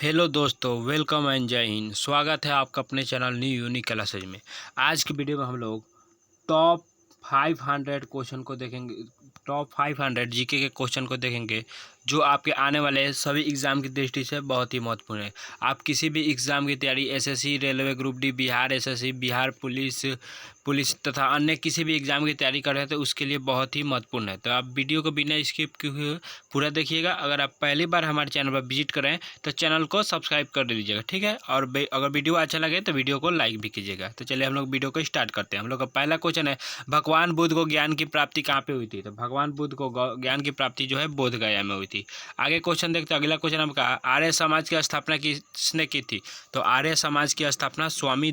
Hello दोस्तों, welcome and जय हिंद। स्वागत है आपका अपने चैनल न्यू यूनिक क्लासेज में। आज की वीडियो में हम लोग टॉप 500 क्वेश्चन को देखेंगे। टॉप 500 जीके के क्वेश्चन को देखेंगे जो आपके आने वाले सभी एग्ज़ाम की दृष्टि से बहुत ही महत्वपूर्ण है। आप किसी भी एग्ज़ाम की तैयारी SSC, railway group D, Bihar SSC, Bihar police तथा अन्य किसी भी एग्ज़ाम की तैयारी कर रहे हैं तो उसके लिए बहुत ही महत्वपूर्ण है। तो आप वीडियो को बिना स्किप किए हुए पूरा देखिएगा। अगर आप पहली बार हमारे चैनल पर विजिट करें तो चैनल को सब्सक्राइब कर दीजिएगा, ठीक है। और अगर वीडियो अच्छा लगे तो वीडियो को लाइक भी कीजिएगा। तो चलिए हम लोग वीडियो को स्टार्ट करते हैं। हम लोग का पहला क्वेश्चन है, भगवान बुद्ध को ज्ञान की प्राप्ति कहाँ पे हुई थी? तो भगवान बुद्ध को ज्ञान की प्राप्ति जो है बोध गया में हुई थी। आगे क्वेश्चन देखते हैं। अगला क्वेश्चन हम कहा, आर्य समाज की स्थापना किसने की थी? तो आर्य समाज की स्थापना स्वामी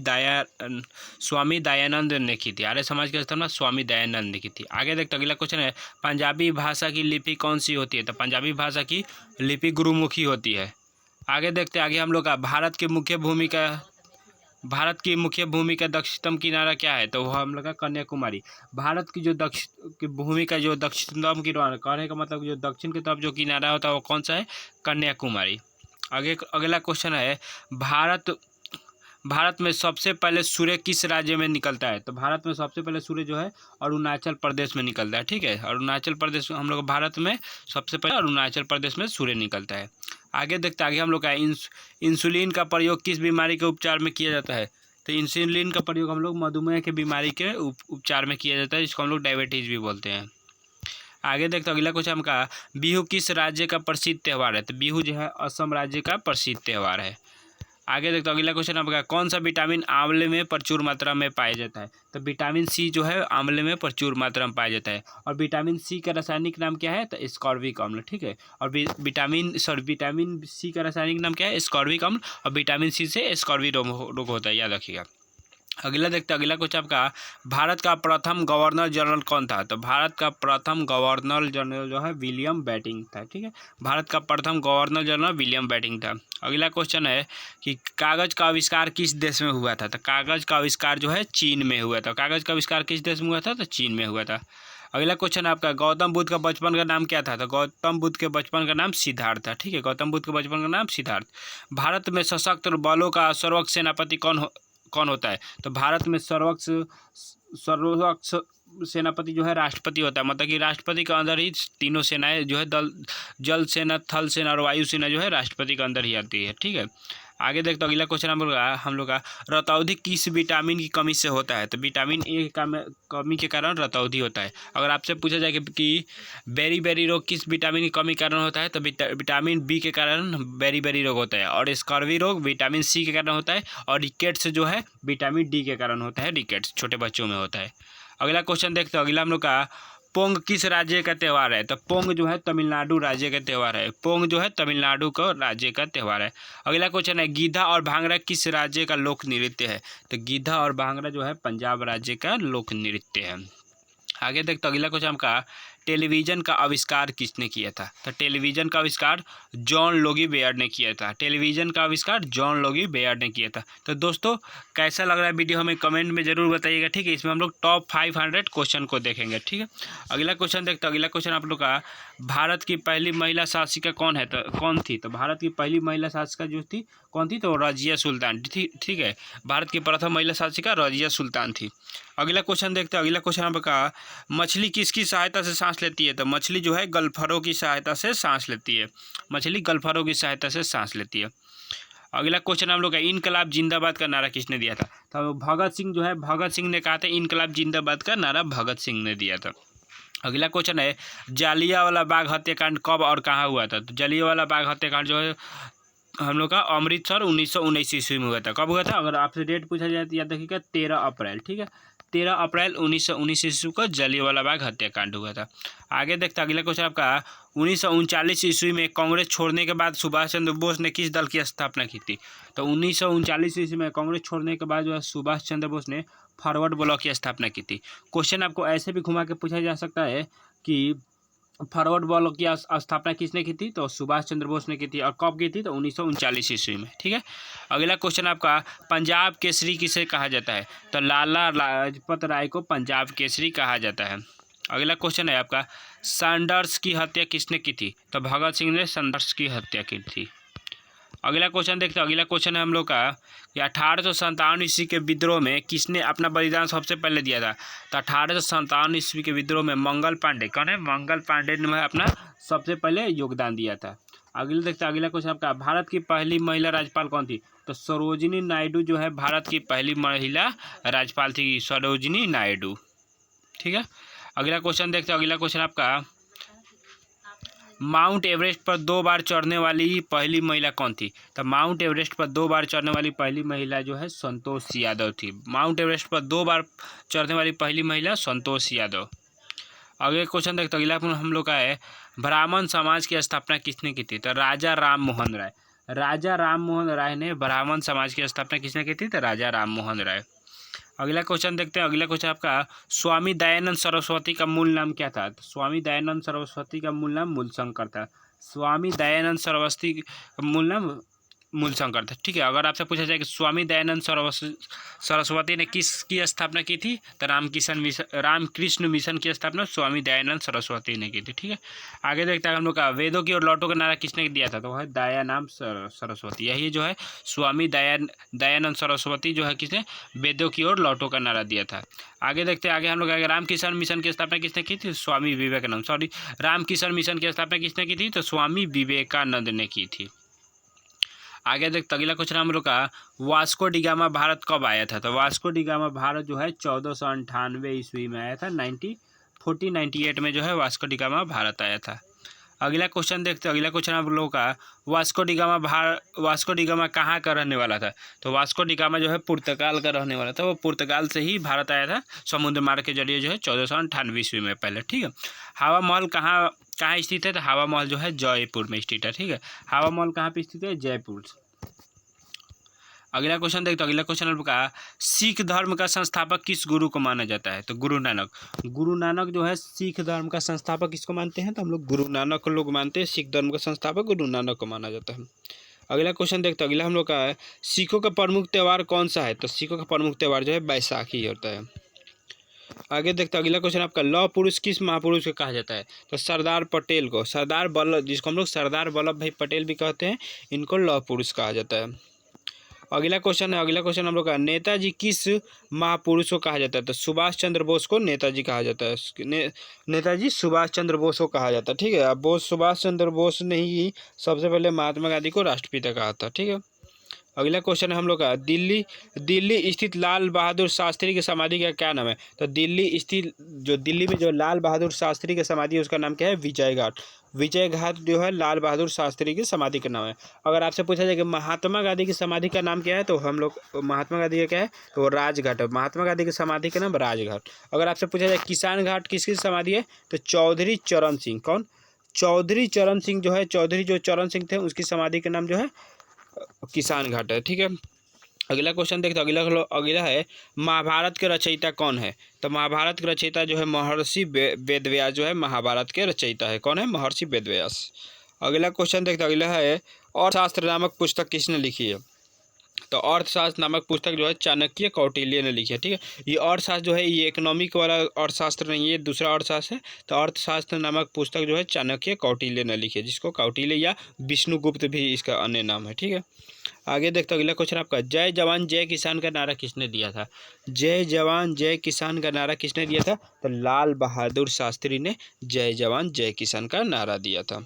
दयानंद ने की थी। आर्य समाज की स्थापना स्वामी दयानंद ने की थी। आगे देखते हैं। अगला क्वेश्चन है, पंजाबी भाषा की लिपि कौन सी होती है? तो पंजाबी भाषा की लिपि गुरुमुखी होती है। आगे देखते हैं। आगे हम लोग का भारत की मुख्य भूमि का दक्षिणतम किनारा क्या है? तो वह हम लोग का कन्याकुमारी। भारत की जो भूमि का जो दक्षिणतम किनारा, कहने का मतलब जो दक्षिण की तरफ जो किनारा होता है वो कौन सा है? कन्याकुमारी। आगे अगला क्वेश्चन है, भारत में सबसे पहले सूर्य किस राज्य में निकलता है? तो भारत में सबसे पहले सूर्य जो है अरुणाचल प्रदेश में निकलता है, ठीक है। अरुणाचल प्रदेश हम लोग भारत में सबसे पहले अरुणाचल प्रदेश में सूर्य निकलता है। आगे देखते आगे हम लोग का इंसुलिन का प्रयोग किस बीमारी के उपचार में किया जाता है? तो इंसुलिन का प्रयोग हम लोग मधुमेह के बीमारी के उपचार में किया जाता है, जिसको हम लोग डायबिटीज भी बोलते हैं। आगे देखते अगला क्वेश्चन हम का, बिहू किस राज्य का प्रसिद्ध त्यौहार है? तो बिहू जो है असम राज्य का प्रसिद्ध त्यौहार है। आगे देखते अगला क्वेश्चन आपका, कौन सा विटामिन आंवले में प्रचुर मात्रा में पाया जाता है? तो विटामिन सी जो है आंवले में प्रचुर मात्रा में पाया जाता है। और विटामिन सी का रासायनिक नाम क्या है? तो एस्कॉर्बिक अम्ल, ठीक है। और विटामिन सी का रासायनिक नाम क्या है? एस्कॉर्बिक अम्ल। और विटामिन सी से एस्कॉर्बिक रोग होता है, याद रखिएगा। अगला देखते अगला क्वेश्चन आपका, भारत का प्रथम गवर्नर जनरल कौन था? तो भारत का प्रथम गवर्नर जनरल जो है विलियम बेंटिंक था, ठीक है। भारत का प्रथम गवर्नर जनरल विलियम बेंटिंक था। अगला क्वेश्चन है कि कागज का आविष्कार किस देश में हुआ था? तो कागज का आविष्कार जो है चीन में हुआ था। कागज का आविष्कार किस देश में हुआ था? तो चीन में हुआ था। अगला क्वेश्चन आपका, गौतम बुद्ध का बचपन का नाम क्या था? तो गौतम बुद्ध के बचपन का नाम सिद्धार्थ था, ठीक है। गौतम बुद्ध के बचपन का नाम सिद्धार्थ। भारत में सशस्त्र बलों का सर्वोच्च सेनापति कौन होता है? तो भारत में सर्वोच्च सेनापति जो है राष्ट्रपति होता है। मतलब कि राष्ट्रपति के अंदर ही तीनों सेनाएं जो है जल सेना, थल सेना और वायु सेना जो है राष्ट्रपति के अंदर ही आती है, ठीक है। आगे देखते अगला क्वेश्चन हम लोग का रतौंधी किस विटामिन की कमी से होता है? तो विटामिन ए की कमी के कारण रतौंधी होता है। अगर आपसे पूछा जाए कि बेरी रोग किस विटामिन की कमी के कारण होता है? तो विटामिन बी के कारण बेरी रोग होता है। और स्कर्वी रोग विटामिन सी के कारण होता है। और रिकेट्स जो है विटामिन डी के कारण होता है। रिकेट्स छोटे बच्चों में होता है। अगला क्वेश्चन देखते हो। अगला हम लोग का, पोंग किस राज्य का त्यौहार है? तो पोंग जो है तमिलनाडु राज्य का त्यौहार है। पोंग जो है तमिलनाडु का राज्य का त्यौहार है। अगला क्वेश्चन है, गीधा और भांगड़ा किस राज्य का लोक नृत्य है? तो गीधा और भांगड़ा जो है पंजाब राज्य का लोक नृत्य है। आगे देखते अगला क्वेश्चन का, टेलीविज़न का आविष्कार किसने किया था? तो टेलीविज़न का आविष्कार जॉन लोगी बेयर्ड ने किया था। टेलीविज़न का आविष्कार जॉन लोगी बेयर्ड ने किया था। तो दोस्तों, कैसा लग रहा है वीडियो हमें कमेंट में ज़रूर बताइएगा, ठीक है। इसमें हम लोग टॉप 500 क्वेश्चन को देखेंगे, ठीक है। अगला क्वेश्चन देखते हैं। अगला क्वेश्चन आप लोग का, भारत की पहली महिला शासिका कौन है? तो कौन थी? तो भारत की पहली महिला शासिका जो थी कौन थी? तो रजिया सुल्तान थी, ठीक है। भारत की प्रथम महिला शासिका रजिया सुल्तान थी। अगला क्वेश्चन देखते हैं। अगला क्वेश्चन आपका, मछली किसकी सहायता से सांस लेती है? तो मछली जो है गल्फरों की सहायता से सांस लेती है। मछली गल्फरों की सहायता से सांस लेती है। अगला क्वेश्चन हम लोग का, इनकलाब जिंदाबाद का नारा किसने दिया था? तो भगत सिंह जो है, भगत सिंह ने कहा था इनकलाब जिंदाबाद का नारा भगत सिंह ने दिया था। अगला क्वेश्चन है, जालियांवाला बाग हत्याकांड कब और कहाँ हुआ था? तो जालियांवाला बाग हत्याकांड जो है हम लोग का अमृतसर 1919 ईस्वी में हुआ था। कब हुआ था? अगर आपसे डेट पूछा जाए तो याद देखिएगा 13 अप्रैल, ठीक है। 13 अप्रैल 1919 ईस्वी को जालियांवाला बाग हत्याकांड हुआ था। आगे देखते अगला क्वेश्चन आपका, 1939 ईस्वी में कांग्रेस छोड़ने के बाद सुभाष चंद्र बोस ने किस दल की स्थापना की थी? तो 1939 ईस्वी में कांग्रेस छोड़ने के बाद जो है सुभाष चंद्र बोस ने फॉरवर्ड ब्लॉक की स्थापना की थी। क्वेश्चन आपको ऐसे भी घुमा के पूछा जा सकता है कि फॉरवर्ड ब्लॉक की स्थापना किसने की थी? तो सुभाष चंद्र बोस ने की थी। और कब की थी? तो 1939 ईस्वी में, ठीक है। अगला क्वेश्चन आपका, पंजाब केसरी किसे कहा जाता है? तो लाला लाजपत राय को पंजाब केसरी कहा जाता है। अगला क्वेश्चन है आपका, सैंडर्स की हत्या किसने की थी? तो भगत सिंह ने सैंडर्स की हत्या की थी। अगला क्वेश्चन देखते हैं। अगला क्वेश्चन है हम लोग का कि 1857 ईस्वी के विद्रोह में किसने अपना बलिदान सबसे पहले दिया था? तो 1857 ईस्वी के विद्रोह में मंगल पांडे, कौन है? मंगल पांडे ने अपना सबसे पहले योगदान दिया था। अगले देखते हैं। अगला क्वेश्चन आपका, भारत की पहली महिला राज्यपाल कौन थी? तो सरोजिनी नायडू जो है भारत की पहली महिला राज्यपाल थी, सरोजिनी नायडू। ठीक है। अगला क्वेश्चन देखते हैं। अगला क्वेश्चन आपका, माउंट एवरेस्ट पर 2 बार चढ़ने वाली पहली महिला कौन थी? तो माउंट एवरेस्ट पर 2 बार चढ़ने वाली पहली महिला जो है संतोष यादव थी। माउंट एवरेस्ट पर 2 बार चढ़ने वाली पहली महिला संतोष यादव। अगले क्वेश्चन देखते हैं। अगला हम लोग का है, ब्राह्मण समाज की स्थापना किसने की थी? तो राजा राम मोहन राय। राजा राम मोहन राय ने ब्राह्मण समाज की स्थापना किसने की थी? तो राजा राम मोहन राय। अगला क्वेश्चन देखते हैं। अगला क्वेश्चन आपका, स्वामी दयानंद सरस्वती का मूल नाम क्या था? तो स्वामी दयानंद सरस्वती का मूल नाम मूलशंकर था। स्वामी दयानंद सरस्वती का मूल नाम मूलशंकर था। ठीक है। अगर आपसे पूछा जाए कि स्वामी दयानंद सरस्वती ने किसकी स्थापना की थी? तो रामकृष्ण मिशन की स्थापना स्वामी दयानंद सरस्वती ने की थी। ठीक है। आगे देखते हैं हम लोग का, वेदों की ओर लौटो का नारा किसने दिया था? तो वह है दयानाम सरस्वती। यही जो है स्वामी दयानंद सरस्वती जो है किसने वेदों की ओर लौटो का नारा दिया था। आगे देखते हैं। आगे हम लोग रामकिशन मिशन की स्थापना किसने की थी? स्वामी विवेकानंद, सॉरी, रामकिशन मिशन की स्थापना किसने की थी? तो स्वामी विवेकानंद ने की थी। आगे देख अगला क्वेश्चन हम लोग का, वास्को डिगामा भारत कब आया था? तो वास्को डिगामा भारत जो है 1498 ईस्वी में आया था। 1498 में जो है वास्को डिगामा भारत आया था। अगला क्वेश्चन देखते हैं। अगला क्वेश्चन हम लोगों का, वास्को डिगामा कहाँ का रहने वाला था? तो वास्को डिगामा जो है पुर्तगाल का रहने वाला था। वो पुर्तगाल से ही भारत आया था समुद्र मार्ग के जरिए जो है 1498 ईस्वी में पहले। ठीक है। हवा महल कहाँ कहाँ स्थित है? तो हवा महल जो है जयपुर में स्थित है। ठीक है। हवा महल कहाँ पे स्थित है? जयपुर। अगला क्वेश्चन देखते हैं। अगला क्वेश्चन का, सिख धर्म का संस्थापक किस गुरु को माना जाता है? तो गुरु नानक। गुरु नानक जो है सिख धर्म का संस्थापक किसको मानते हैं? तो हम लोग गुरु नानक को लोग मानते हैं। सिख धर्म का संस्थापक गुरु नानक को माना जाता है। अगला क्वेश्चन देखते हैं। अगला हम लोग का है, सिखों का प्रमुख त्यौहार कौन सा है? तो सिखों का प्रमुख त्यौहार जो है बैसाखी होता है। आगे देखते हैं। अगला क्वेश्चन आपका, लौह पुरुष किस महापुरुष को कहा जाता है? तो सरदार पटेल को, सरदार वल्लभ, जिसको हम लोग सरदार वल्लभ भाई पटेल भी कहते हैं, इनको लौह पुरुष कहा जाता है। अगला क्वेश्चन है। अगला क्वेश्चन हम लोग का, नेताजी किस महापुरुष को कहा जाता है? तो सुभाष चंद्र बोस को नेताजी कहा जाता है। नेताजी सुभाष चंद्र बोस को कहा जाता है। ठीक है। अब सुभाष चंद्र बोस ने ही सबसे पहले महात्मा गांधी को राष्ट्रपिता कहा था। ठीक है। अगला क्वेश्चन है हम लोग का, दिल्ली स्थित लाल बहादुर शास्त्री की समाधि का क्या नाम है? तो दिल्ली में जो लाल बहादुर शास्त्री की समाधि है उसका नाम क्या है? विजय घाट। विजय घाट जो है लाल बहादुर शास्त्री की समाधि का नाम है। अगर आपसे पूछा जाए कि महात्मा गांधी की समाधि का नाम क्या है, तो हम लोग महात्मा गांधी का क्या है? तो राजघाट है। महात्मा गांधी की समाधि का नाम राजघाट। अगर आपसे पूछा जाए किसान घाट किसकी समाधि है, तो चौधरी चरण सिंह। कौन? चौधरी चरण सिंह जो है, चौधरी जो चरण सिंह थे उसकी समाधि का नाम जो है किसान घाट है। ठीक है। अगला क्वेश्चन देखते हैं। अगला है, महाभारत के रचयिता कौन है? तो महाभारत के रचयिता जो है महर्षि वेदव्यास जो है महाभारत के रचयिता है। कौन है? महर्षि वेदव्यास। अगला क्वेश्चन देखते हैं। अगला है, अर्थशास्त्र नामक पुस्तक किसने लिखी है? तो अर्थशास्त्र नामक पुस्तक जो है चाणक्य कौटिल्य ने लिखी है। ठीक है। ये अर्थशास्त्र जो है ये इकोनॉमिक वाला अर्थशास्त्र नहीं है, ये दूसरा अर्थशास्त्र है। तो अर्थशास्त्र नामक पुस्तक जो है चाणक्य कौटिल्य ने लिखी है, जिसको कौटिल्य या विष्णुगुप्त भी इसका अन्य नाम है। ठीक है। आगे देखते हैं। अगला क्वेश्चन आपका, जय जवान जय किसान का नारा किसने दिया था? जय जवान जय किसान का नारा किसने दिया था? तो लाल बहादुर शास्त्री ने जय जवान जय किसान का नारा दिया था।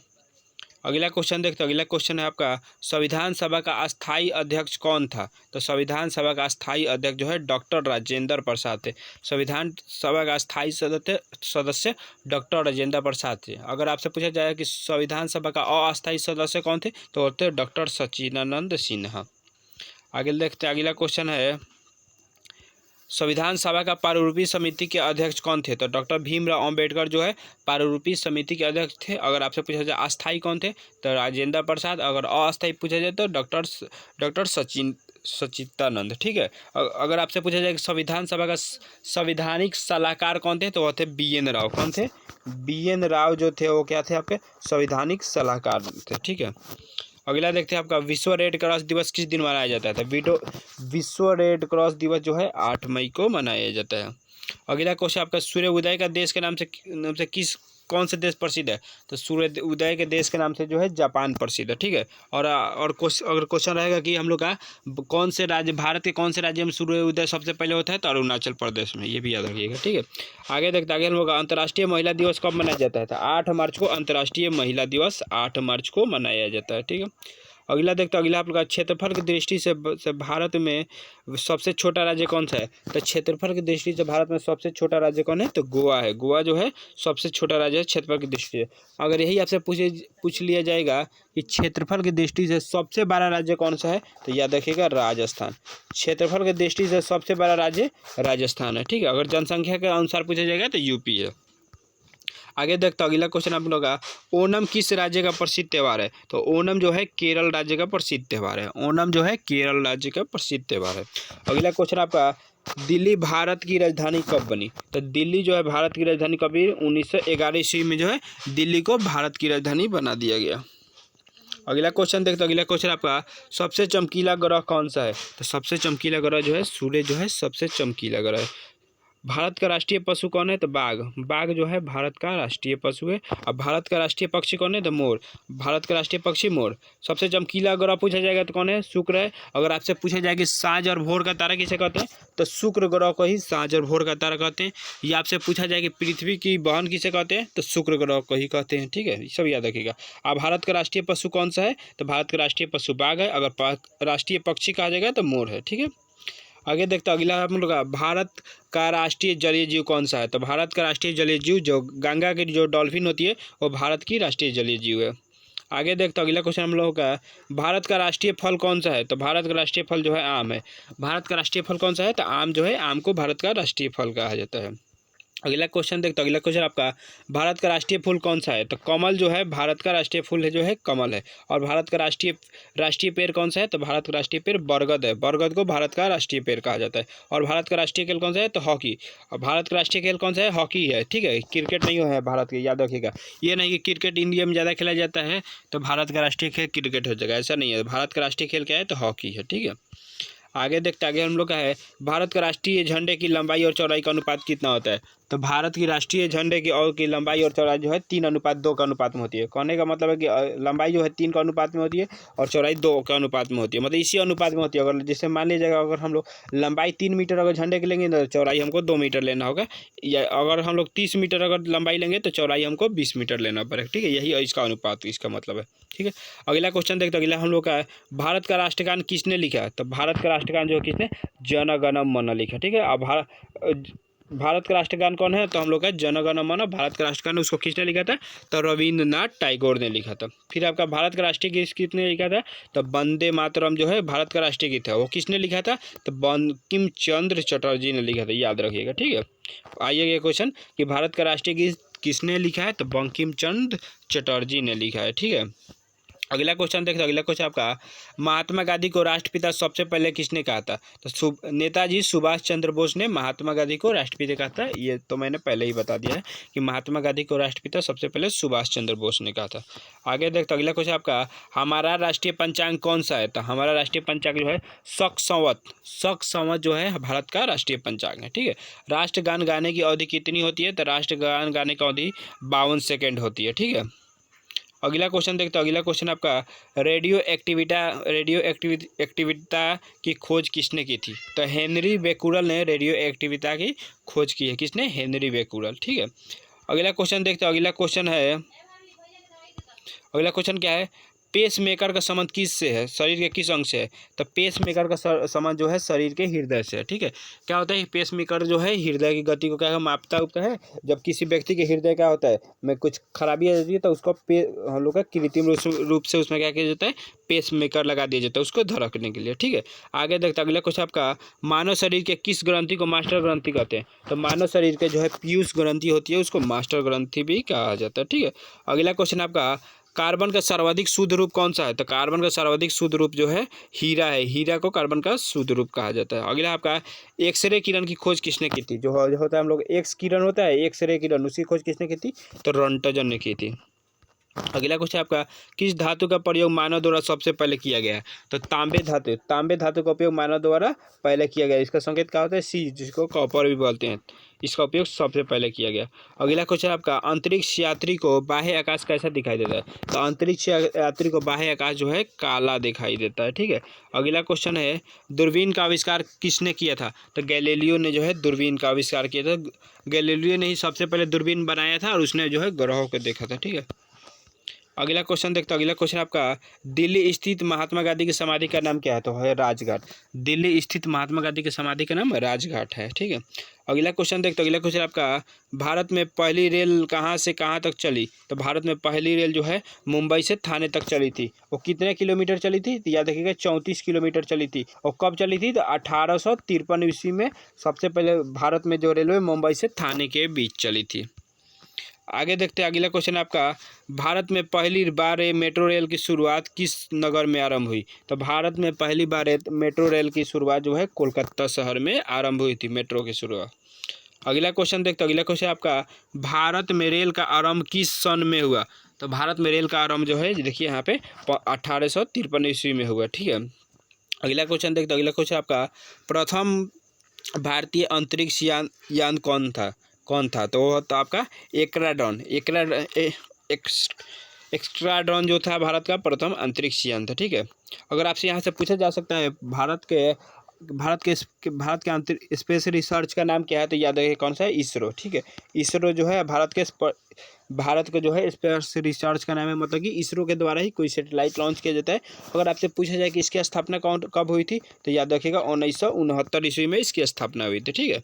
अगला क्वेश्चन देखते हैं। अगला क्वेश्चन है आपका, संविधान सभा का अस्थायी अध्यक्ष कौन था? तो संविधान सभा का अस्थायी अध्यक्ष जो है डॉक्टर राजेंद्र प्रसाद थे। संविधान सभा का अस्थायी सदस्य डॉक्टर राजेंद्र प्रसाद थे। अगर आपसे पूछा जाए कि संविधान सभा का अस्थायी सदस्य कौन थे, तो होते डॉक्टर सच्चिदानंद सिन्हा। आगे देखते हैं। अगला क्वेश्चन है, संविधान सभा का प्रारूपी समिति के अध्यक्ष कौन थे? तो डॉक्टर भीमराव अंबेडकर जो है प्रारूपी समिति के अध्यक्ष थे। अगर आपसे पूछा जाए अस्थायी कौन थे, तो राजेंद्र प्रसाद। अगर अस्थायी पूछा जाए तो डॉक्टर सच्चिदानंद। ठीक है। अगर आपसे पूछा जाए कि संविधान सभा का संवैधानिक सलाहकार कौन थे, तो वो थे BN राव। कौन थे? BN राव जो थे वो क्या थे? आपके संवैधानिक सलाहकार थे। ठीक है। अगला देखते हैं आपका, विश्व रेड क्रॉस दिवस किस दिन मनाया जाता है? तो विश्व रेड क्रॉस दिवस जो है 8 मई को मनाया जाता है। अगला क्वेश्चन आपका, सूर्य उदय का देश के नाम से कौन से देश प्रसिद्ध है? तो सूर्य उदय के देश के नाम से जो है जापान प्रसिद्ध है, ठीक है। और अगर क्वेश्चन रहेगा कि हम लोग का कौन से राज्य, भारत के कौन से राज्य में सूर्य उदय सबसे पहले होता है? तो अरुणाचल प्रदेश में, ये भी याद रखिएगा, ठीक है। आगे देखते आगे हम लोग अंतर्राष्ट्रीय महिला दिवस कब मनाया जाता है? तो 8 मार्च को अंतर्राष्ट्रीय महिला दिवस 8 मार्च को मनाया जाता है, ठीक है। अगला देखते अगला आप लोग का क्षेत्रफल की दृष्टि से भारत में सबसे छोटा राज्य कौन सा है? तो क्षेत्रफल की दृष्टि से भारत में सबसे छोटा राज्य कौन है? तो गोवा है। गोवा जो है सबसे छोटा राज्य है क्षेत्रफल की दृष्टि से। अगर यही आपसे पूछ लिया जाएगा कि क्षेत्रफल की दृष्टि से सबसे बड़ा राज्य कौन सा है? तो याद रखिएगा राजस्थान। क्षेत्रफल की दृष्टि से सबसे बड़ा राज्य राजस्थान है, ठीक है। अगर जनसंख्या के अनुसार पूछा जाएगा तो यूपी है। आगे देखते अगला क्वेश्चन आप लोग का, ओणम किस राज्य का प्रसिद्ध त्यौहार है? तो ओणम जो है केरल राज्य का प्रसिद्ध त्यौहार है। ओणम जो है केरल राज्य का प्रसिद्ध त्यौहार है। अगला क्वेश्चन आपका, दिल्ली भारत की राजधानी कब बनी? तो दिल्ली जो है भारत की राजधानी कभी 1911 ईस्वी में जो है दिल्ली को भारत की राजधानी बना दिया गया। अगला क्वेश्चन देखते अगला क्वेश्चन आपका, सबसे चमकीला ग्रह कौन सा है? तो सबसे चमकीला ग्रह जो है सूर्य जो है सबसे चमकीला ग्रह है। भारत का राष्ट्रीय पशु कौन है? तो बाघ। बाघ जो है भारत का राष्ट्रीय पशु है। अब भारत का राष्ट्रीय पक्षी कौन है? तो मोर। भारत का राष्ट्रीय पक्षी मोर। सबसे चमकीला ग्रह पूछा जाएगा तो कौन है? शुक्र है। अगर आपसे पूछा जाए कि सांझ और भोर का तारा किसे कहते हैं? तो शुक्र ग्रह को ही सांझ और भोर का तारा कहते हैं। या आपसे पूछा जाए कि पृथ्वी की बहन किसे कहते हैं? तो शुक्र ग्रह को ही कहते हैं, ठीक है। सब याद रखिएगा। अब भारत का राष्ट्रीय पशु कौन सा है? तो भारत का राष्ट्रीय पशु बाघ है। अगर राष्ट्रीय पक्षी कहा जाएगा तो मोर है, ठीक है। आगे देखते अगला हम लोग का, भारत का राष्ट्रीय जलीय जीव कौन सा है? तो भारत का राष्ट्रीय जलीय जीव जो गंगा की जो डॉल्फिन होती है वो भारत की राष्ट्रीय जलीय जीव है। आगे देखते अगला क्वेश्चन हम लोगों का, भारत का राष्ट्रीय फल कौन सा है? तो भारत का राष्ट्रीय फल जो है आम है। भारत का राष्ट्रीय फल कौन सा है? तो आम जो है, आम को भारत का राष्ट्रीय फल कहा जाता है। अगला क्वेश्चन देखते अगला क्वेश्चन आपका, भारत का राष्ट्रीय फूल कौन सा है? तो कमल जो है भारत का राष्ट्रीय फूल है जो है कमल है। और भारत का राष्ट्रीय पेड़ कौन सा है? तो भारत का राष्ट्रीय पेड़ बरगद है। बरगद को भारत का राष्ट्रीय पेड़ कहा जाता है। और भारत का राष्ट्रीय खेल कौन सा है? तो हॉकी। और भारत का राष्ट्रीय खेल कौन सा है? हॉकी है, ठीक है। क्रिकेट नहीं है भारत के, याद रखिएगा। ये नहीं कि क्रिकेट इंडिया में ज़्यादा खेला जाता है तो भारत का राष्ट्रीय खेल क्रिकेट हो जाएगा, ऐसा नहीं है। भारत का राष्ट्रीय खेल क्या है? तो हॉकी है, ठीक है। आगे देखते आगे हम लोग का है, भारत का राष्ट्रीय झंडे की लंबाई और चौड़ाई का अनुपात कितना होता है? तो भारत की राष्ट्रीय झंडे की लंबाई और चौड़ाई जो है 3:2 का अनुपात में होती है। कहने का मतलब है कि लंबाई जो है 3 का अनुपात में होती है और चौड़ाई 2 का अनुपात में होती है, मतलब इसी अनुपात में होती है। अगर जैसे मान लीजिएगा अगर हम लोग लंबाई 3 मीटर अगर झंडे की लेंगे तो चौड़ाई हमको 2 मीटर लेना होगा, या अगर हम लोग 30 मीटर अगर लंबाई लेंगे तो चौड़ाई हमको 20 मीटर लेना पड़ेगा, ठीक है। यही इसका अनुपात इसका मतलब है, ठीक है। अगला क्वेश्चन देखते अगला हम लोग का है, भारत का राष्ट्रगान किसने लिखा है? तो भारत का राष्ट्रगान जो किसने? जन गण मन लिखा, ठीक है। अब भारत का राष्ट्रगान कौन है? तो हम लोग का जन गण मन। भारत का राष्ट्रगान उसको किसने लिखा था? तो रविंद्रनाथ टैगोर ने लिखा था। फिर आपका भारत का राष्ट्रीय गीत किसने लिखा था? तो वंदे मातरम जो है भारत का राष्ट्रीय गीत है, वो किसने लिखा था? तो बंकिम चंद्र चटर्जी ने लिखा था, याद रखिएगा, ठीक है। आइए क्वेश्चन कि भारत का राष्ट्रीय गीत किसने लिखा है? तो बंकिम चंद्र चटर्जी ने लिखा है, ठीक है। अगला क्वेश्चन देखते अगला क्वेश्चन आपका, महात्मा गांधी को राष्ट्रपिता सबसे पहले किसने कहा था? तो नेताजी सुभाष चंद्र बोस ने महात्मा गांधी को राष्ट्रपिता कहा था। ये तो मैंने पहले ही बता दिया है कि महात्मा गांधी को राष्ट्रपिता सबसे पहले सुभाष चंद्र बोस ने कहा था। आगे देखते अगला क्वेश्चन आपका, हमारा राष्ट्रीय पंचांग कौन सा है? तो हमारा राष्ट्रीय पंचांग जो है शक संवत जो है भारत का राष्ट्रीय पंचांग है, ठीक है। राष्ट्रगान गाने की अवधि कितनी होती है? तो राष्ट्रगान गाने की अवधि 52 सेकेंड होती है, ठीक है। अगला क्वेश्चन देखते हैं अगला क्वेश्चन आपका, रेडियो एक्टिविटा की खोज किसने की थी? तो हेनरी बेकुरल ने रेडियो एक्टिविटा की खोज की है। किसने? हेनरी बेकुरल, ठीक है। अगला क्वेश्चन देखते हैं अगला क्वेश्चन क्या है, पेस मेकर का संबंध किससे है? शरीर के किस अंग से है? तो पेस मेकर का संबंध जो है शरीर के हृदय से है, ठीक है। क्या होता है पेस मेकर जो है हृदय की गति को क्या मापता है। जब किसी व्यक्ति के हृदय क्या होता है में कुछ खराबी आ जाती है तो उसको हम लोग का कृत्रिम रूप से उसमें क्या किया जाता है? पेस मेकर लगा दिया जाता है उसको धड़कने के लिए, ठीक है। आगे देखते अगला क्वेश्चन आपका, मानव शरीर के किस ग्रंथि को मास्टर ग्रंथि कहते हैं? तो मानव शरीर के जो है पीयूष ग्रंथि होती है उसको मास्टर ग्रंथि भी कहा जाता है, ठीक है। अगला क्वेश्चन आपका, कार्बन का सर्वाधिक शुद्ध रूप कौन सा है? तो कार्बन का सर्वाधिक शुद्ध रूप जो है हीरा है। हीरा को कार्बन का शुद्ध रूप कहा जाता है। अगला आपका, एक्सरे किरण की खोज किसने की थी? जो होता है हम लोग एक्स किरण होता है, एक्सरे किरण, उसकी खोज किसने की थी? तो रंटजन ने की थी। अगला क्वेश्चन आपका, किस धातु का प्रयोग मानव द्वारा सबसे पहले किया गया है? तो तांबे धातु का उपयोग मानव द्वारा पहले किया गया। इसका संकेत क्या होता है? सी, जिसको कॉपर भी बोलते हैं। इसका उपयोग सबसे पहले किया गया। अगला क्वेश्चन आपका, अंतरिक्ष यात्री को बाह्य आकाश कैसा दिखाई देता है? तो अंतरिक्ष यात्री को बाह्य आकाश जो है काला दिखाई देता है। ठीक है। अगला क्वेश्चन है, दूरबीन का आविष्कार किसने किया था? तो गैलीलियो ने जो है दूरबीन का आविष्कार किया था। गैलीलियो ने ही सबसे पहले दूरबीन बनाया था और उसने जो है ग्रहों को देखा था। ठीक है। अगला क्वेश्चन देखते हैं। अगला क्वेश्चन आपका, दिल्ली स्थित महात्मा गांधी की समाधि का नाम क्या है? तो है राजघाट। दिल्ली स्थित महात्मा गांधी की समाधि का नाम राजघाट है। ठीक है। अगला क्वेश्चन देखते हैं। अगला क्वेश्चन आपका, भारत में पहली रेल कहाँ से कहाँ तक चली? तो भारत में पहली रेल जो है मुंबई से थाने तक चली थी। वो कितने किलोमीटर चली थी? तो याद रखिएगा 34 किलोमीटर चली थी। और कब चली थी? तो 1853 ईस्वी में सबसे पहले भारत में जो रेलवे मुंबई से थाने के बीच चली थी। आगे देखते हैं। अगला क्वेश्चन आपका, भारत में पहली बार मेट्रो रेल की शुरुआत किस नगर में आरंभ हुई? तो भारत में पहली बार मेट्रो रेल की शुरुआत जो है कोलकाता शहर में आरंभ हुई थी, मेट्रो की शुरुआत। अगला क्वेश्चन देखते हैं। अगला क्वेश्चन आपका, भारत में रेल का आरंभ किस सन में हुआ? तो भारत में रेल का आरंभ जो है देखिए यहाँ पे 1853 ईस्वी में हुआ। ठीक है। अगला क्वेश्चन देखते हैं। अगला क्वेश्चन आपका, प्रथम भारतीय अंतरिक्ष यान कौन था? तो वो था आपका एक्स्ट्राड्रॉन जो था भारत का प्रथम अंतरिक्ष यान था। ठीक है। अगर आपसे यहाँ से पूछा जा सकता है भारत के अंतरिक्ष स्पेस रिसर्च का नाम क्या है? तो याद रखिए कौन सा है? इसरो। ठीक है। इसरो जो है भारत का जो है स्पेस रिसर्च का नाम है, मतलब कि इसरो के द्वारा ही कोई सैटेलाइट लॉन्च किया जाता है। अगर आपसे पूछा जाए कि इसकी स्थापना कब हुई थी? तो याद रखिएगा 1969 ईस्वी में इसकी स्थापना हुई थी। ठीक है।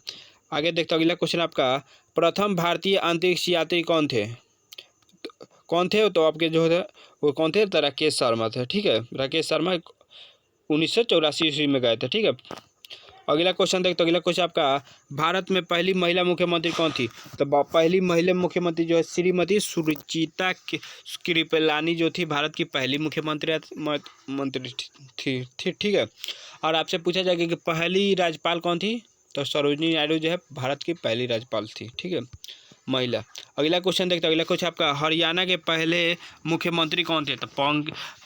आगे देखते अगला क्वेश्चन आपका, प्रथम भारतीय अंतरिक्ष यात्री कौन थे? तो आपके जो है वो कौन थे? तो राकेश शर्मा थे। ठीक है। राकेश शर्मा 1984 ईस्वी में गए थे। ठीक है। अगला क्वेश्चन देखते। अगला क्वेश्चन आपका, भारत में पहली महिला मुख्यमंत्री कौन थी? तो पहली महिला मुख्यमंत्री जो है श्रीमती सुरुचिता कृपलानी जो थी भारत की पहली मुख्यमंत्री थी। ठीक है। और आपसे पूछा जाएगा कि पहली राज्यपाल कौन थी? तो सरोजिनी नायडू जो है भारत की पहली राज्यपाल थी। ठीक है, महिला। अगला क्वेश्चन देखते हैं। अगला क्वेश्चन आपका, हरियाणा के पहले मुख्यमंत्री कौन थे? तो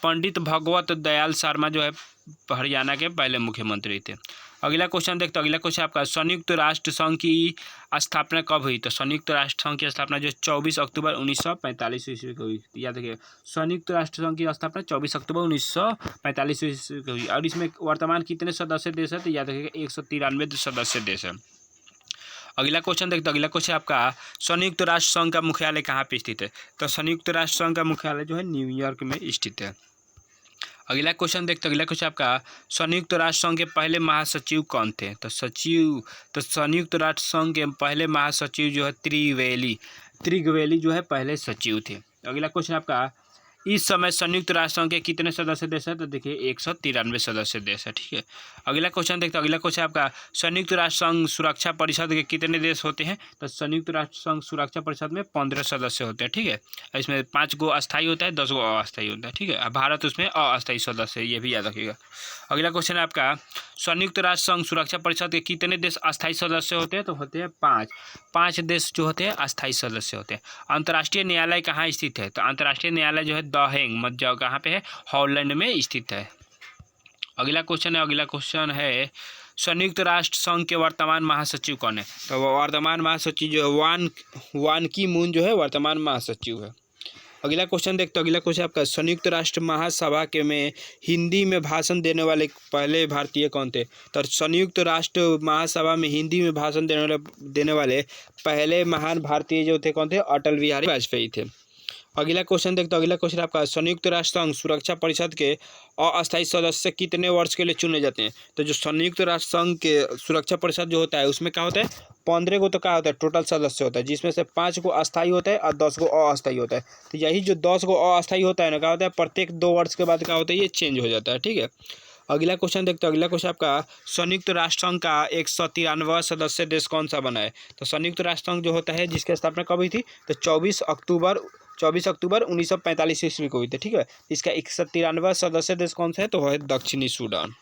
पंडित भगवत दयाल शर्मा जो है हरियाणा के पहले मुख्यमंत्री थे। अगला क्वेश्चन देखते हैं। अगला क्वेश्चन आपका, संयुक्त राष्ट्र संघ की स्थापना कब हुई? तो संयुक्त राष्ट्र संघ की स्थापना जो 24 अक्टूबर 1945 ईस्वी को हुई। याद रखिए, संयुक्त राष्ट्र संघ की स्थापना 24 अक्टूबर 1945 ईस्वी को हुई। और इसमें वर्तमान कितने सदस्य देश है? तो याद रखिएगा 193 सदस्य देश है। अगला क्वेश्चन देखते हैं। अगला क्वेश्चन आपका, संयुक्त राष्ट्र संघ का मुख्यालय कहाँ पे स्थित है? तो संयुक्त राष्ट्र संघ का मुख्यालय जो है न्यूयॉर्क में स्थित है। अगला क्वेश्चन देखते हैं। अगला क्वेश्चन आपका, संयुक्त राष्ट्र संघ के पहले महासचिव कौन थे? तो संयुक्त राष्ट्र संघ के पहले महासचिव जो है त्रिगवेली जो है पहले सचिव थे। अगला क्वेश्चन आपका, इस समय संयुक्त राष्ट्र संघ के कितने सदस्य देश है? तो देखिए 193 सदस्य देश है। ठीक है। अगला क्वेश्चन देखते हैं। अगला क्वेश्चन आपका, संयुक्त राष्ट्र संघ सुरक्षा परिषद के कितने देश होते हैं? तो संयुक्त राष्ट्र संघ सुरक्षा परिषद में 15 सदस्य होते हैं। ठीक है। इसमें 5 गो अस्थायी होता है, 10 गो अस्थायी होता है। ठीक है। भारत उसमें अस्थायी सदस्य है, ये भी याद रखिएगा। अगला क्वेश्चन है आपका, संयुक्त राष्ट्र संघ सुरक्षा परिषद के कितने देश अस्थायी सदस्य होते हैं? तो होते हैं 5 देश जो होते हैं अस्थायी सदस्य होते हैं। अंतर्राष्ट्रीय न्यायालय कहाँ स्थित है? तो अंतर्राष्ट्रीय न्यायालय जो है द हेग मत कहाँ पे है? हॉलैंड में स्थित है। अगला क्वेश्चन है संयुक्त राष्ट्र संघ के वर्तमान महासचिव कौन है? तो वर्तमान महासचिव जो है वान की मून जो है वर्तमान महासचिव है। अगला क्वेश्चन देखते हैं। अगला क्वेश्चन आपका, संयुक्त राष्ट्र महासभा के में हिंदी में भाषण देने वाले पहले भारतीय कौन थे? तो संयुक्त राष्ट्र महासभा में हिंदी में भाषण देने वाले पहले महान भारतीय जो थे कौन थे? अटल बिहारी वाजपेयी थे। अगला क्वेश्चन देखते हैं। अगला क्वेश्चन आपका, संयुक्त राष्ट्र संघ सुरक्षा परिषद के अस्थायी सदस्य कितने वर्ष के लिए चुने जाते हैं? तो जो संयुक्त राष्ट्र संघ के सुरक्षा परिषद जो होता है उसमें क्या होता है? 15 को तो क्या होता है? टोटल सदस्य होता है, जिसमें से 5 को अस्थायी होता है और 10 को अस्थायी होता है। तो यही जो 10 को अस्थायी होता है ना, क्या होता है? प्रत्येक 2 वर्ष के बाद क्या होता है? ये चेंज हो जाता है। ठीक है। अगला क्वेश्चन देखते हैं। अगला क्वेश्चन आपका, संयुक्त राष्ट्र संघ का 193वां सदस्य देश कौन सा बना है? तो संयुक्त राष्ट्र संघ जो होता है जिसकी स्थापना कब हुई थी? तो 24 अक्टूबर 1945 ईस्वी को हुई थी। ठीक है। इसका 193वां सदस्य देश कौन सा है? तो है दक्षिणी सूडान।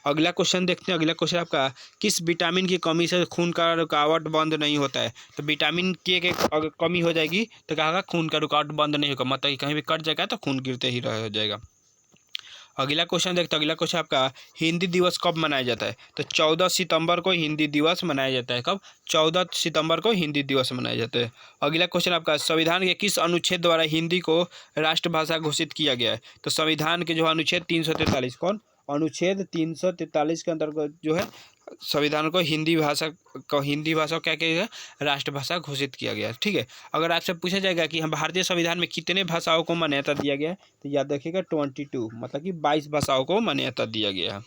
अगला क्वेश्चन देखते हैं। अगला क्वेश्चन आपका, किस विटामिन की कमी से खून का रुकावट बंद नहीं होता है? तो विटामिन के अगर कमी हो जाएगी तो क्या होगा, खून का रुकावट बंद नहीं होगा, मतलब कि कहीं भी कट जाएगा तो खून गिरते ही रह जाएगा। अगला क्वेश्चन देखते हैं। अगला क्वेश्चन आपका, हिंदी दिवस कब मनाया जाता है? तो 14 सितंबर को हिंदी दिवस मनाया जाता है। कब? 14 सितंबर को हिंदी दिवस मनाया जाता है। अगला क्वेश्चन आपका, संविधान के किस अनुच्छेद द्वारा हिंदी को राष्ट्रभाषा घोषित किया गया है? तो संविधान के जो अनुच्छेद 343, कौन? अनुच्छेद 343 के अंतर्गत जो है संविधान को हिंदी भाषा को क्या किया गया? राष्ट्रभाषा घोषित किया गया। ठीक है। अगर आपसे पूछा जाएगा कि हम भारतीय संविधान में कितने भाषाओं को मान्यता दिया गया है, तो याद रखिएगा 22, मतलब कि 22 भाषाओं को मान्यता दिया गया है।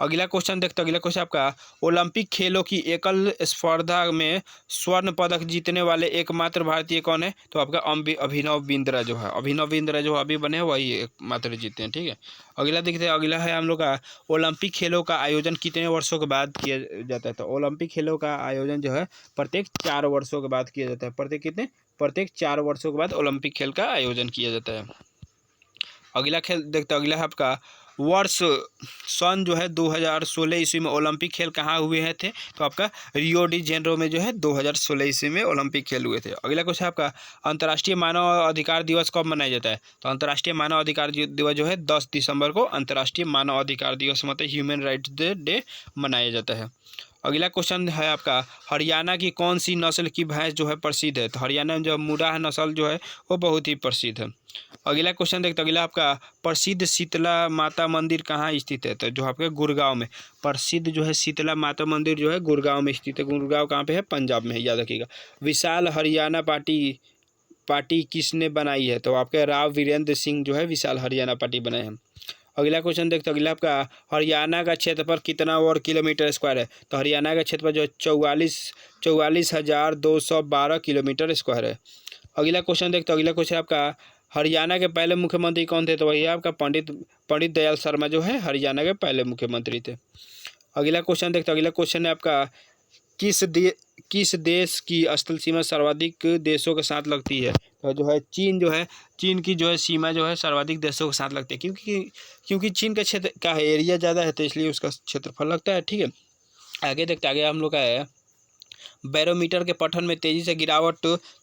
अगला क्वेश्चन देखते हैं। अगला क्वेश्चन आपका, ओलंपिक खेलों की एकल स्पर्धा में स्वर्ण पदक जीतने वाले एकमात्र भारतीय कौन है? तो आपका अभिनव बिंद्रा जो है, अभी बने हैं वही एकमात्र जीते हैं। ठीक है। अगला देखते हैं। अगला है हम लोग का, ओलंपिक खेलों का आयोजन कितने वर्षों के बाद किया जाता है? तो ओलंपिक खेलों का आयोजन जो है प्रत्येक 4 वर्षों के बाद किया जाता है। प्रत्येक 4 वर्षों के बाद ओलंपिक खेल का आयोजन किया जाता है। अगला खेल देखते हैं। अगला है आपका, वर्ष सन जो है 2016 ईस्वी में ओलंपिक खेल कहाँ हुए हैं थे? तो आपका रियो डी जेनेरो में जो है 2016 ईस्वी में ओलंपिक खेल हुए थे। अगला क्वेश्चन आपका, अंतर्राष्ट्रीय मानव अधिकार दिवस कब मनाया जाता है? तो अंतर्राष्ट्रीय मानव अधिकार दिवस जो है 10 दिसंबर को अंतर्राष्ट्रीय मानव अधिकार दिवस, मतलब ह्यूमन राइट्स डे मनाया जाता है। अगला क्वेश्चन है आपका, हरियाणा की कौन सी नस्ल की भैंस जो है प्रसिद्ध है? तो हरियाणा में जो मुर्राह नस्ल जो है वो बहुत ही प्रसिद्ध है। अगला क्वेश्चन देखते हैं। अगला आपका, प्रसिद्ध शीतला माता मंदिर कहाँ स्थित है? तो जो आपके गुड़गांव में प्रसिद्ध जो है शीतला माता मंदिर जो है गुड़गांव में स्थित है। गुड़गांव कहाँ पे है? पंजाब में है, याद रखिएगा। विशाल हरियाणा पार्टी किसने बनाई है? तो आपके राव वीरेंद्र सिंह जो है विशाल हरियाणा पार्टी बनाए हैं। अगला क्वेश्चन देखते हैं। अगला आपका, हरियाणा का क्षेत्रफल कितना वर्ग किलोमीटर स्क्वायर है? तो हरियाणा का क्षेत्रफल जो 44,212 किलोमीटर स्क्वायर है। अगला क्वेश्चन देखते हैं। अगला क्वेश्चन आपका, हरियाणा के पहले मुख्यमंत्री कौन थे? तो वही आपका पंडित दयाल शर्मा जो है हरियाणा के पहले मुख्यमंत्री थे। अगला क्वेश्चन देखते हैं। अगला क्वेश्चन है आपका, किस देश की स्थल सीमा सर्वाधिक देशों के साथ लगती है? तो जो है चीन की जो है सीमा जो है सर्वाधिक देशों के साथ लगती है, क्योंकि चीन का क्षेत्र का एरिया ज़्यादा है तो इसलिए उसका क्षेत्रफल लगता है। ठीक है। आगे देखते, आगे हम लोग का है, बैरोमीटर के पठन में तेजी से गिरावट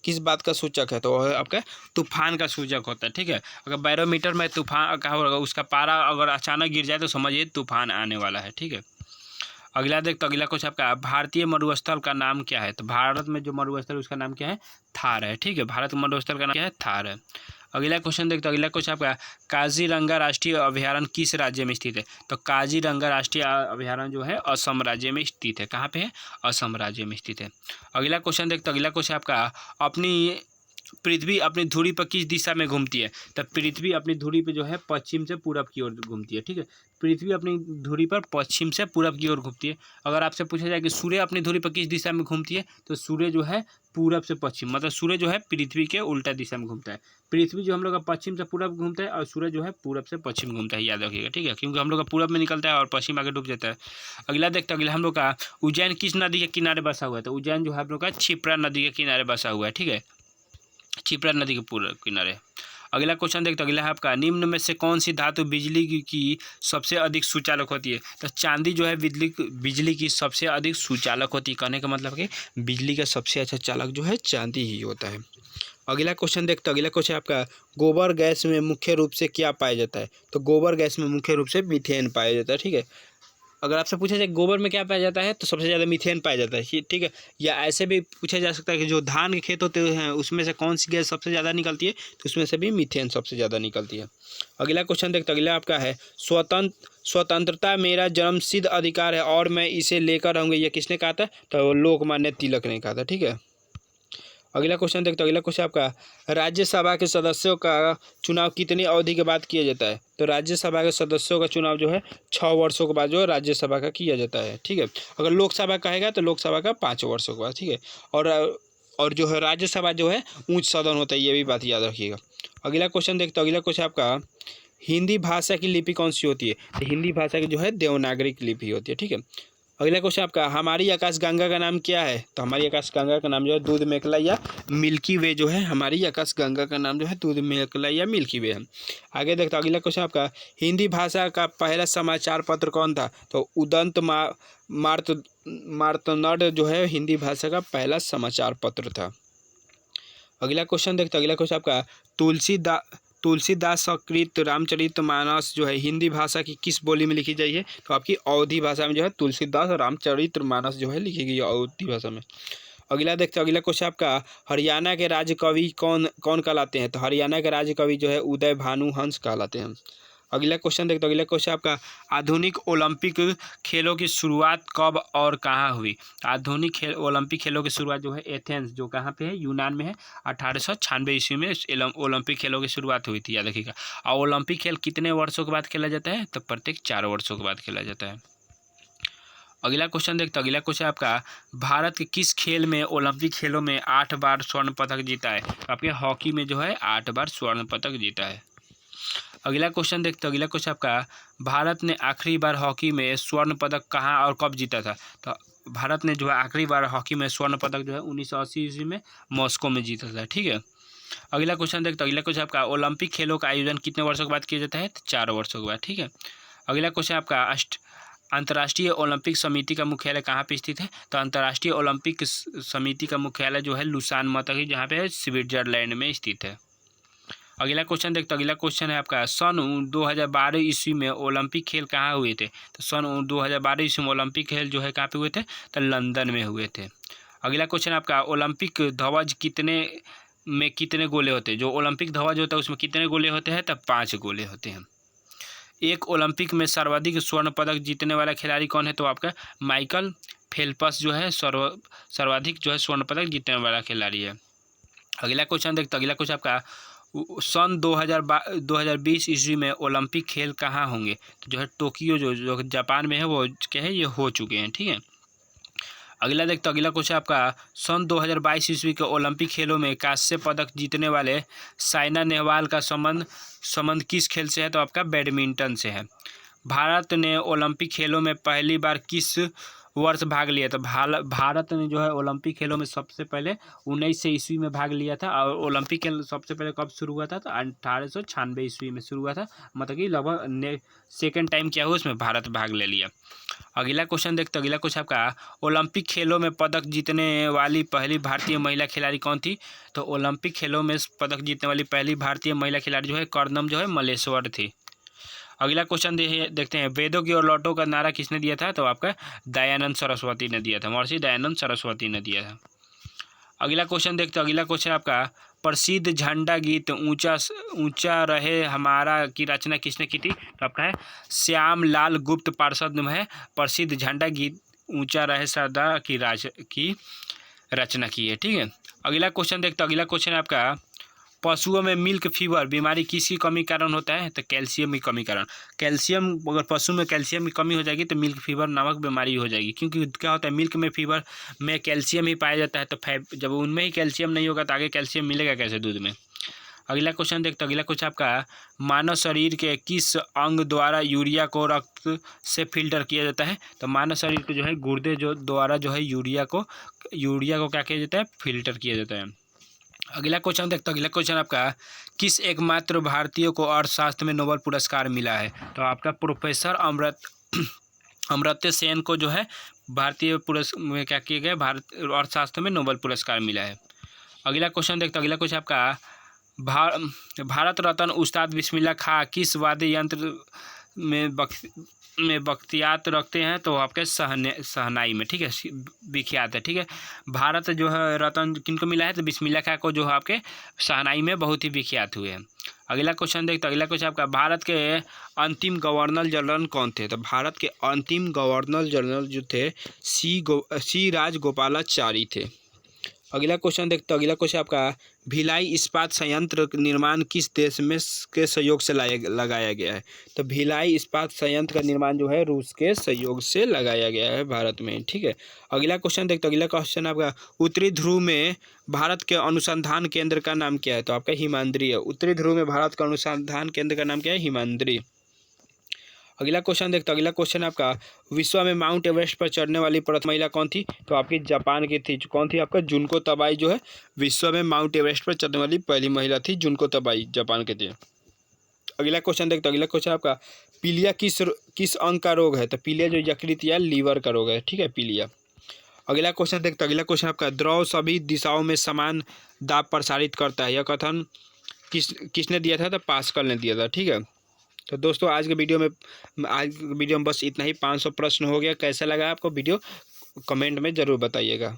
किस बात का सूचक है? तो आपका तूफान का सूचक होता है। ठीक है। अगर बैरोमीटर में तूफान का होगा, उसका पारा अगर अचानक गिर जाए तो समझिए तूफान आने वाला है। ठीक है। अगला देखते, अगला कुछ आपका, भारतीय मरुस्थल का नाम क्या है? तो भारत में जो मरुस्थल उसका नाम क्या है? थार है। ठीक है। भारत मरुस्थल का नाम क्या है? थार है। अगला क्वेश्चन देखते, अगला क्वेश्चन आपका, काजीरंगा राष्ट्रीय अभयारण्य किस राज्य में स्थित है? तो काजीरंगा राष्ट्रीय अभयारण्य जो है असम राज्य में स्थित है। कहाँ पे है? असम राज्य में स्थित है। अगला क्वेश्चन देखते, अगला क्वेश्चन आपका, पृथ्वी अपनी धुरी पर किस दिशा में घूमती है? तो पृथ्वी अपनी धुरी पर जो है पश्चिम से पूरब की ओर घूमती है। ठीक है। पृथ्वी अपनी धुरी पर पश्चिम से पूरब की ओर घूमती है। अगर आपसे पूछा जाए कि सूर्य अपनी धुरी पर किस दिशा में घूमती है, तो सूर्य जो है पूरब से पश्चिम, मतलब सूर्य जो है पृथ्वी के उल्टा दिशा में घूमता है। पृथ्वी जो हम लोग का पश्चिम से पूरब घूमता है और सूर्य जो है पूरब से पश्चिम घूमता है, याद रखिएगा। ठीक है। क्योंकि हम लोग का पूरब में निकलता है और पश्चिम आगे डूब जाता है। अगला देखते, अगला हम लोग का, उज्जैन किस नदी के किनारे बसा हुआ है? तो उज्जैन जो है हम लोग का क्षिप्रा नदी के किनारे बसा हुआ है। ठीक है। क्षिप्रा नदी के पूर्व किनारे। अगला क्वेश्चन देखते, अगला है आपका, निम्न में से कौन सी धातु बिजली की सबसे अधिक सुचालक होती है? तो चांदी जो है बिजली की सबसे अधिक सुचालक होती है। कहने का मतलब कि बिजली का सबसे अच्छा चालक जो है चांदी ही होता है। अगला क्वेश्चन देखते, अगला क्वेश्चन आपका, गोबर गैस में मुख्य रूप से क्या पाया जाता है? तो गोबर गैस में मुख्य रूप से मीथेन पाया जाता है। ठीक है। अगर आपसे पूछा जाए गोबर में क्या पाया जाता है, तो सबसे ज़्यादा मीथेन पाया जाता है। ठीक है। या ऐसे भी पूछा जा सकता है कि जो धान के खेत होते हैं उसमें से कौन सी गैस सबसे ज़्यादा निकलती है, तो उसमें से भी मीथेन सबसे ज़्यादा निकलती है। अगला क्वेश्चन देखते, अगला आपका है, स्वतंत्रता मेरा जन्मसिद्ध अधिकार है और मैं इसे लेकर रहूँगा, यह किसने कहा था? तो लोकमान्य तिलक ने कहा था। ठीक है। अगला क्वेश्चन देखते, अगला क्वेश्चन आपका, राज्यसभा के सदस्यों का चुनाव कितनी अवधि के बाद किया जाता है? तो राज्यसभा के सदस्यों का चुनाव जो है 6 वर्षों के बाद जो है राज्यसभा का किया जाता है। ठीक है। अगर लोकसभा कहेगा तो लोकसभा का 5 वर्षों के बाद। ठीक है। और जो है राज्यसभा जो है उच्च सदन होता है, ये भी बात याद रखिएगा। अगला क्वेश्चन देखते, अगला क्वेश्चन आपका, हिंदी भाषा की लिपि कौन सी होती है? तो हिंदी भाषा की जो है देवनागरी लिपि होती है। ठीक है। अगला क्वेश्चन आपका, हमारी आकाशगंगा का नाम क्या है? तो हमारी आकाशगंगा का नाम जो है दूध मेखला या मिल्की वे जो है, हमारी आकाशगंगा का नाम जो है दूध मेखला या मिल्की वे है। आगे देखते हैं अगला क्वेश्चन आपका, हिंदी भाषा का पहला समाचार पत्र कौन था? तो उदंत मार्तंड जो है हिंदी भाषा का पहला समाचार पत्र था। अगला क्वेश्चन देखते हैं, अगला क्वेश्चन आपका, तुलसीदास कृत रामचरितमानस जो है हिंदी भाषा की किस बोली में लिखी गई है? तो आपकी अवधी भाषा में जो है तुलसीदास रामचरितमानस जो है लिखी गई है अवधी भाषा में। अगला देखते हैं, अगला क्वेश्चन आपका, हरियाणा के राज्य कवि कौन कौन कहलाते हैं? तो हरियाणा के राज्य कवि जो है उदय भानु हंस कहलाते हैं। अगला क्वेश्चन देखते हैं, अगला क्वेश्चन आपका, आधुनिक ओलंपिक खेलों की शुरुआत कब और कहाँ हुई? आधुनिक ओलंपिक खेलों की शुरुआत जो है एथेंस, जो कहाँ पे है, यूनान में है, 1896 ईस्वी में ओलंपिक खेलों की शुरुआत हुई थी, याद रखिएगा। और ओलंपिक खेल कितने वर्षों के बाद खेला जाता है? तो प्रत्येक 4 वर्षों के बाद खेला जाता है। अगला क्वेश्चन देखते हैं, अगला क्वेश्चन आपका, भारत के किस खेल में ओलंपिक खेलों में 8 बार स्वर्ण पदक जीता है? आपके हॉकी में जो है 8 बार स्वर्ण पदक जीता है। अगला क्वेश्चन देखते हैं, अगला क्वेश्चन आपका, भारत ने आखिरी बार हॉकी में स्वर्ण पदक कहाँ और कब जीता था? तो भारत ने जो है आखिरी बार हॉकी में स्वर्ण पदक जो है 1980 ईस्वी में मॉस्को में जीता था, ठीक है। अगला क्वेश्चन देखते हैं, अगला क्वेश्चन आपका, ओलंपिक खेलों का आयोजन कितने वर्षों के बाद किया जाता है? तो 4 वर्षों के बाद, ठीक है। अगला क्वेश्चन आपका, अंतर्राष्ट्रीय ओलंपिक समिति का मुख्यालय कहाँ पे स्थित है? तो अंतर्राष्ट्रीय ओलंपिक समिति का मुख्यालय जो है लुसान मतकी जहाँ पे स्विट्जरलैंड में स्थित है। अगला क्वेश्चन देखते हैं, अगला क्वेश्चन है आपका, सन 2012 ईस्वी में ओलंपिक खेल कहाँ हुए थे? तो सन 2012 ईस्वी में ओलंपिक खेल जो है कहाँ पे हुए थे? तो लंदन में हुए थे। अगला क्वेश्चन आपका, ओलंपिक ध्वज कितने गोले होते हैं? जो ओलंपिक ध्वज होता है उसमें कितने गोले होते हैं? तब 5 गोले होते हैं। एक ओलंपिक में सर्वाधिक स्वर्ण पदक जीतने वाला खिलाड़ी कौन है? तो आपका माइकल फेल्प्स जो है सर्वाधिक जो है स्वर्ण पदक जीतने वाला खिलाड़ी है। अगला क्वेश्चन देखते हैं, अगला क्वेश्चन आपका, सन 2020 ईस्वी में ओलंपिक खेल कहाँ होंगे? तो जो है टोक्यो जो जापान में है वो क्या है, ये हो चुके हैं, ठीक है। अगला देखते, अगला क्वेश्चन आपका, सन 2022 ईस्वी के ओलंपिक खेलों में कांस्य पदक जीतने वाले साइना नेहवाल का संबंध किस खेल से है? तो आपका बैडमिंटन से है। भारत ने ओलंपिक खेलों में पहली बार किस वर्ष भाग लिया था? भारत ने जो है ओलंपिक खेलों में सबसे पहले 1900 ईस्वी में भाग लिया था। और ओलंपिक खेल सबसे पहले कब शुरू हुआ था? तो 1896 ईस्वी में शुरू हुआ था। मतलब कि लगभग सेकेंड टाइम क्या हुआ उसमें भारत भाग ले लिया। अगला क्वेश्चन देखते, अगला क्वेश्चन आपका, ओलंपिक खेलों में पदक जीतने वाली पहली भारतीय महिला खिलाड़ी कौन थी? तो ओलंपिक खेलों में पदक जीतने वाली पहली भारतीय महिला खिलाड़ी जो है कर्दम जो है मलेश्वर थी। अगला क्वेश्चन देखते हैं, वेदों की ओर लौटो का नारा किसने दिया था? तो आपका दयानंद सरस्वती ने दिया था, महर्षि दयानंद सरस्वती ने दिया था। अगला क्वेश्चन देखते हैं, अगला क्वेश्चन आपका, प्रसिद्ध झंडा गीत ऊंचा रहे हमारा की रचना किसने की थी? तो आपका है श्याम लाल गुप्त पार्षद में है प्रसिद्ध झंडा गीत ऊंचा रहे सरदार की रचना की है, ठीक है। अगला क्वेश्चन देखते हैं, अगला क्वेश्चन है आपका, पशुओं में मिल्क फीवर बीमारी किसकी कमी कारण होता है? तो कैल्शियम की कमी कारण। कैल्शियम, अगर पशु में कैल्शियम की कमी हो जाएगी तो मिल्क फीवर नामक बीमारी हो जाएगी। क्योंकि क्या होता है, मिल्क में फीवर में कैल्शियम ही पाया जाता है, तो जब उनमें ही कैल्शियम नहीं होगा तो आगे कैल्शियम मिलेगा कैसे दूध में? अगला क्वेश्चन देखते, अगला क्वेश्चन आपका, मानव शरीर के किस अंग द्वारा यूरिया को रक्त से फिल्टर किया जाता है? तो मानव शरीर को जो है गुर्दे द्वारा जो है यूरिया को क्या किया जाता है? फिल्टर किया जाता है। अगला क्वेश्चन देखते, अगला क्वेश्चन आपका, किस एकमात्र भारतीय को अर्थशास्त्र में नोबेल पुरस्कार मिला है? तो आपका प्रोफेसर अमर्त्य सेन को जो है भारतीय में क्या किए गए, भारत अर्थशास्त्र में नोबेल पुरस्कार मिला है। अगला क्वेश्चन देखते, अगला क्वेश्चन आपका, भारत रत्न उस्ताद बिस्मिल्लाह खां किस वाद्य यंत्र में बख्तियात रखते हैं? तो आपके सहनाई में, ठीक है, विख्यात है, ठीक है। भारत जो है रत्न किनको मिला है? तो बिस्मिल्लाह खां को जो है आपके सहनाई में बहुत ही विख्यात हुए हैं। अगला क्वेश्चन देखते, अगला क्वेश्चन आपका, भारत के अंतिम गवर्नर जनरल कौन थे? तो भारत के अंतिम गवर्नर जनरल जो थे सी राजगोपालाचारी थे। अगला क्वेश्चन देखते, अगला क्वेश्चन आपका, भिलाई इस्पात संयंत्र निर्माण किस देश में के सहयोग से लगाया गया है? तो भिलाई इस्पात संयंत्र का निर्माण जो है रूस के सहयोग से लगाया गया है भारत में, ठीक है। अगला क्वेश्चन देखते, अगला क्वेश्चन आपका, उत्तरी ध्रुव में भारत के अनुसंधान केंद्र का नाम क्या है? तो आपका हिमाद्री है। उत्तरी ध्रुव में भारत का अनुसंधान केंद्र का नाम क्या है? हिमाद्री। अगला क्वेश्चन देखते हैं। अगला क्वेश्चन आपका, विश्व में माउंट एवरेस्ट पर चढ़ने वाली प्रथम महिला कौन थी? तो आपकी जापान की थी। कौन थी? आपका जुनको तबाई जो है विश्व में माउंट एवरेस्ट पर चढ़ने वाली पहली महिला थी, जुनको तबाई जापान के थी। अगला क्वेश्चन देखते हैं। अगला क्वेश्चन आपका, पीलिया किस अंग का रोग है? तो पीलिया जो यकृत या लीवर का रोग है, ठीक है, पीलिया। अगला क्वेश्चन देखते हैं। अगला क्वेश्चन आपका, द्रव सभी दिशाओं में समान दाब प्रसारित करता है, यह कथन किसने दिया था? तो पास्कल ने दिया था, ठीक है। तो दोस्तों आज के वीडियो में बस इतना ही। 500 प्रश्न हो गया। कैसा लगा आपको वीडियो? कमेंट में ज़रूर बताइएगा।